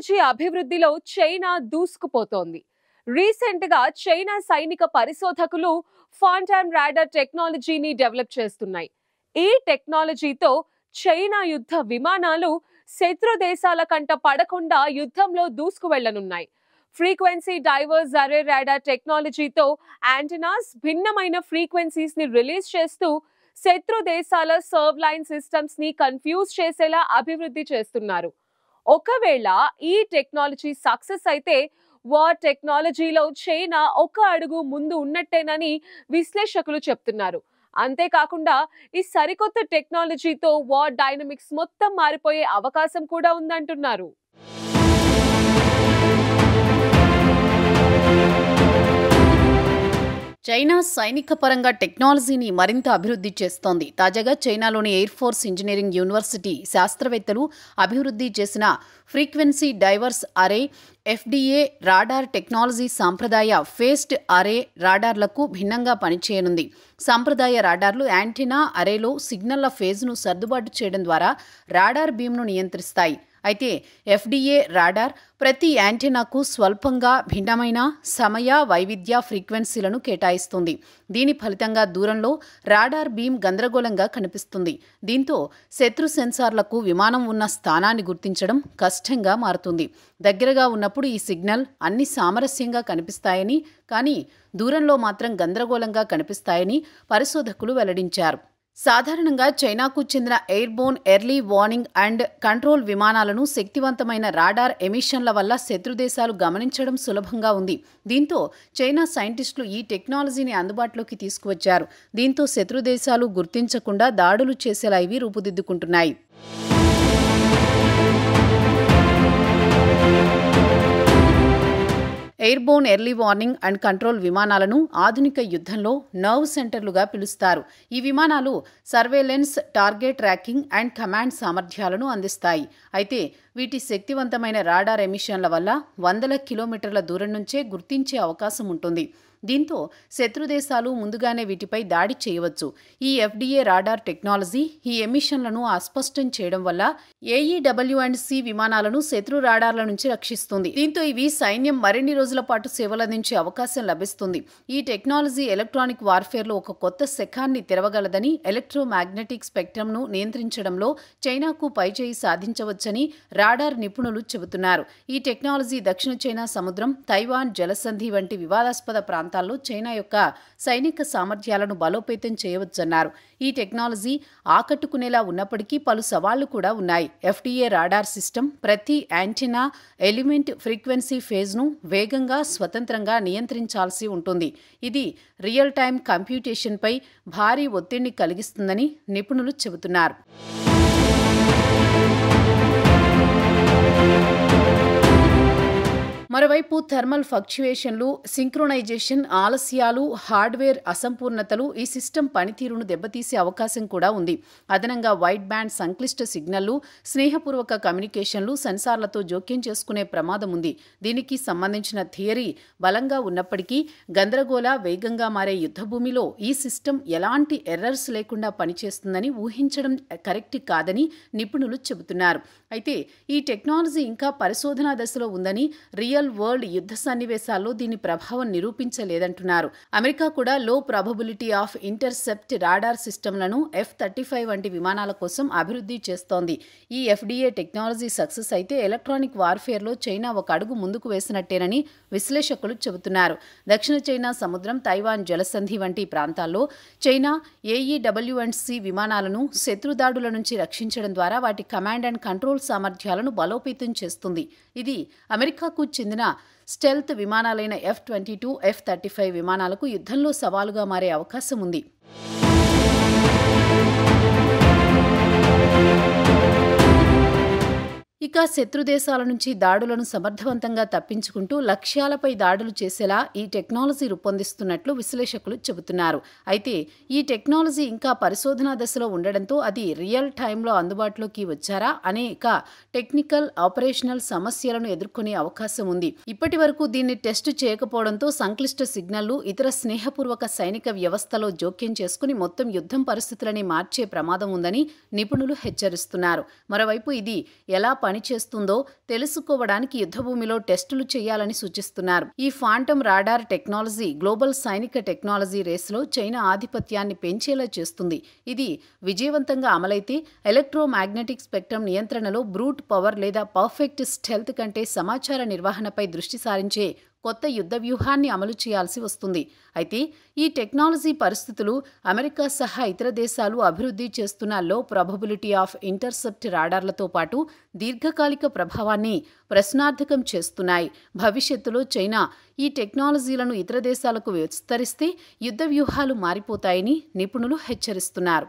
Technology అభివృద్ధిలో China దూసుకుపోతోంది. Recent గా China సైనిక పరిశోధకులు ఫాంటాన్ రాడార్ టెక్నాలజీని డెవలప్ చేస్తున్నాయి. ఈ టెక్నాలజీతో చైనా యుద్ధ విమానాలు శత్రు దేశాల కంట పడకుండా యుద్ధంలో దూసుకు వెళ్లనున్నాయి. ఫ్రీక్వెన్సీ డైవర్స్ అరే రాడార్ టెక్నాలజీతో యాంటెనాస్ భిన్నమైన ఫ్రీక్వెన్సీస్ ని రిలీజ్ చేస్తూ శత్రు దేశాల సర్వ్ లైన్ సిస్టమ్స్ ని కన్ఫ్యూజ్ చేసేలా అభివృద్ధి చేస్తున్నారు. ఒకవేళ ఈ టెక్నాలజీ సక్సెస్ అయితే వార్ టెక్నాలజీలో చైనా ఒక అడుగు ముందు ఉన్నట్టేనని విశ్లేషకులు చెప్తున్నారు. అంతేకాకుండా ఈ సరికొత్త టెక్నాలజీతో వార్ డైనమిక్స్ మొత్తం మారిపోయే అవకాశం కూడా ఉందంటున్నారు. చైనా సైనిక పరంగా టెక్నాలజీని మరింత అభివృద్ధి చేస్తోంది. తాజాగా చైనాలోని ఎయిర్ ఫోర్స్ ఇంజనీరింగ్ యూనివర్సిటీ శాస్త్రవేత్తలు అభివృద్ధి చేసిన ఫ్రీక్వెన్సీ డైవర్స్ అరే ఎఫ్డిఏ రాడార్ టెక్నాలజీ సాంప్రదాయ ఫేస్డ్ అరే రాడార్లకు భిన్నంగా పనిచేయనుంది. సాంప్రదాయ రాడార్లు యాంటెనా అరేలో సిగ్నల్ల ఫేజ్ను సర్దుబాటు చేయడం ద్వారా రాడార్ బీమ్ను నియంత్రిస్తాయి. అయితే ఎఫ్డిఏ రాడార్ ప్రతి యాంటెనాకు స్వల్పంగా భిన్నమైన సమయ వైవిధ్య ఫ్రీక్వెన్సీలను కేటాయిస్తుంది. దీని ఫలితంగా దూరంలో రాడార్ బీమ్ గందరగోళంగా కనిపిస్తుంది. దీంతో శత్రు సెన్సార్లకు విమానం ఉన్న స్థానాన్ని గుర్తించడం కష్టంగా మారుతుంది. దగ్గరగా ఉన్నప్పుడు ఈ సిగ్నల్ అన్ని సామరస్యంగా కనిపిస్తాయని, కానీ దూరంలో మాత్రం గందరగోళంగా కనిపిస్తాయని పరిశోధకులు వెల్లడించారు. సాధారణంగా చైనాకు చెందిన airborne early warning and control విమానాలను శక్తివంతమైన రాడార్ ఎమిషన్ల వల్ల శత్రుదేశాలు గమనించడం సులభంగా ఉంది. దీంతో చైనా సైంటిస్టులు ఈ టెక్నాలజీని అందుబాటులోకి తీసుకువచ్చారు. దీంతో శత్రుదేశాలు గుర్తించకుండా దాడులు చేసేలా ఇవి రూపుదిద్దుకుంటున్నాయి. Airborne early warning and control విమానాలను ఆధునిక యుద్ధంలో నర్వ్ సెంటర్లుగా పిలుస్తారు. ఈ విమానాలు surveillance, target tracking and command సామర్థ్యాలను అందిస్తాయి. అయితే వీటి శక్తివంతమైన రాడార్ ఎమిషన్ల వల్ల వందల కిలోమీటర్ల దూరం నుంచే గుర్తించే అవకాశం ఉంటుంది. దీంతో శత్రుదేశాలు ముందుగానే వీటిపై దాడి చేయవచ్చు. ఈ ఎఫ్డిఏ రాడార్ టెక్నాలజీ ఈ ఎమిషన్లను అస్పష్టం చేయడం వల్ల AEW&C విమానాలను శత్రు రాడార్ల నుంచి రక్షిస్తుంది. దీంతో ఇవి సైన్యం మరిన్ని రోజుల పాటు సేవలందించే అవకాశం లభిస్తుంది. ఈ టెక్నాలజీ ఎలక్ట్రానిక్ వార్ఫేర్లో ఒక కొత్త శకాన్ని తెరవగలదని, ఎలక్ట్రోమాగ్నెటిక్ స్పెక్ట్రమ్ను నియంత్రించడంలో చైనాకు పైచేయి సాధించవచ్చని రాడార్ నిపుణులు చెబుతున్నారు. ఈ టెక్నాలజీ దక్షిణ చైనా సముద్రం, తైవాన్ జలసంధి వంటి వివాదాస్పద ప్రాంతాల్లో చైనా యొక్క సైనిక సామర్థ్యాలను బలోపేతం చేయవచ్చన్నారు. ఈ టెక్నాలజీ ఆకట్టుకునేలా ఉన్నప్పటికీ పలు సవాళ్లు కూడా ఉన్నాయి. ఎఫ్డిఏ రాడార్ సిస్టమ్ ప్రతి యాంటెనా ఎలిమెంట్ ఫ్రీక్వెన్సీ ఫేజ్ను వేగంగా, స్వతంత్రంగా నియంత్రించాల్సి ఉంటుంది. ఇది రియల్ టైమ్ కంప్యూటేషన్పై భారీ ఒత్తిడిని కలిగిస్తుందని నిపుణులు చెబుతున్నారు. మరోవైపు థర్మల్ ఫ్లక్చుయేషన్లు, సింక్రోనైజేషన్ ఆలస్యాలు, హార్డ్వేర్ అసంపూర్ణతలు ఈ సిస్టమ్ పనితీరును దెబ్బతీసే అవకాశం కూడా ఉంది. అదనంగా వైడ్ బ్యాండ్ సంక్లిష్ట సిగ్నల్లు, స్నేహపూర్వక కమ్యూనికేషన్లు సెన్సార్లతో జోక్యం చేసుకునే ప్రమాదం ఉంది. దీనికి సంబంధించిన థియరీ బలంగా ఉన్నప్పటికీ గందరగోళ వేగంగా మారే యుద్ధభూమిలో ఈ సిస్టమ్ ఎలాంటి ఎర్రర్స్ లేకుండా పనిచేస్తుందని ఊహించడం కరెక్ట్ కాదని నిపుణులు చెబుతున్నారు. అయితే ఈ టెక్నాలజీ ఇంకా పరిశోధనా దశలో ఉందని, రియల్ వరల్డ్ యుద్ధ సన్నివేశాల్లో దీని ప్రభావం నిరూపించలేదంటున్నారు. అమెరికా కూడా low probability of intercept radar సిస్టమ్లను F-35 వంటి విమానాల కోసం అభివృద్ధి చేస్తోంది. ఈ ఎఫ్డిఏ టెక్నాలజీ సక్సెస్ అయితే ఎలక్ట్రానిక్ వార్ఫేర్లో చైనా ఒక అడుగు ముందుకు వేసినట్టేనని విశ్లేషకులు చెబుతున్నారు. దక్షిణ చైనా సముద్రం, తైవాన్ జలసంధి వంటి ప్రాంతాల్లో చైనా AEW&C విమానాలను శత్రుదాడుల నుంచి రక్షించడం ద్వారా వాటి కమాండ్ అండ్ కంట్రోల్ సామర్థ్యాలను బలోపేతం చేస్తుంది. ఇది అమెరికాకు చెందిన స్టెల్త్ విమానాలైన F-22, F-35 విమానాలకు యుద్ధంలో సవాలుగా మారే అవకాశం ఉంది. ఇక శత్రుదేశాల నుంచి దాడులను సమర్థవంతంగా తప్పించుకుంటూ లక్ష్యాలపై దాడులు చేసేలా ఈ టెక్నాలజీ రూపొందిస్తున్నట్లు విశ్లేషకులు చెబుతున్నారు. అయితే ఈ టెక్నాలజీ ఇంకా పరిశోధనా దశలో ఉండడంతో అది రియల్ టైంలో అందుబాటులోకి వచ్చారా అనేక టెక్నికల్, ఆపరేషనల్ సమస్యలను ఎదుర్కొనే అవకాశం ఉంది. ఇప్పటి వరకు దీన్ని టెస్టు చేయకపోవడంతో సంక్లిష్ట సిగ్నల్లు ఇతర స్నేహపూర్వక సైనిక వ్యవస్థలో జోక్యం చేసుకుని మొత్తం యుద్ధం పరిస్థితులని మార్చే ప్రమాదం ఉందని నిపుణులు హెచ్చరిస్తున్నారు. మరోవైపు ఇది ఎలా పనిచేస్తుందో తెలుసుకోవడానికి యుద్ధభూమిలో టెస్టులు చేయాలని సూచిస్తున్నారు. ఈ ఫాంటమ్ రాడార్ టెక్నాలజీ గ్లోబల్ సైనిక టెక్నాలజీ రేసులో చైనా ఆధిపత్యాన్ని పెంచేలా చేస్తుంది. ఇది విజయవంతంగా అమలైతే ఎలక్ట్రోమాగ్నెటిక్ స్పెక్ట్రమ్ నియంత్రణలో బ్రూట్ పవర్ లేదా పర్ఫెక్ట్ స్టెల్త్ కంటే సమాచార నిర్వహణపై దృష్టి సారించే కొత్త యుద్ధ వ్యూహాన్ని అమలు చేయాల్సి వస్తుంది. అయితే ఈ టెక్నాలజీ పరిస్థితులు అమెరికా సహా ఇతర దేశాలు అభివృద్ధి చేస్తున్న లో ప్రాబబిలిటీ ఆఫ్ ఇంటర్సెప్ట్ రాడార్లతో పాటు దీర్ఘకాలిక ప్రభావాన్ని ప్రశ్నార్థకం చేస్తున్నాయి. భవిష్యత్తులో చైనా ఈ టెక్నాలజీలను ఇతర దేశాలకు విస్తరిస్తే యుద్ధ వ్యూహాలు మారిపోతాయని నిపుణులు హెచ్చరిస్తున్నారు.